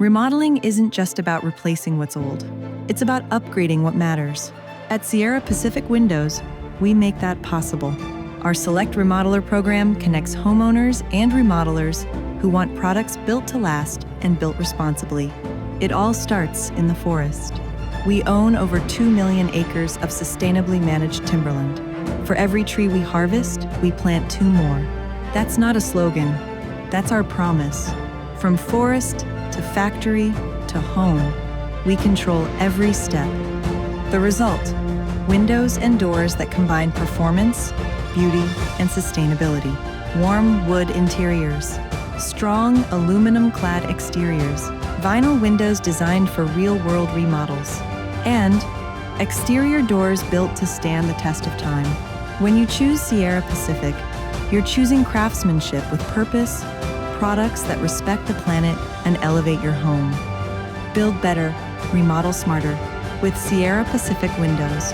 Remodeling isn't just about replacing what's old. It's about upgrading what matters. At Sierra Pacific Windows, we make that possible. Our Select Remodeler Program connects homeowners and remodelers who want products built to last and built responsibly. It all starts in the forest. We own over 2 million acres of sustainably managed timberland. For every tree we harvest, we plant 2 more. That's not a slogan. That's our promise. From forest to factory to home, we control every step. The result: windows and doors that combine performance, beauty, and sustainability. Warm wood interiors, strong aluminum-clad exteriors, vinyl windows designed for real-world remodels, and exterior doors built to stand the test of time. When you choose Sierra Pacific, you're choosing craftsmanship with purpose, products that respect the planet and elevate your home. Build better, remodel smarter with Sierra Pacific Windows.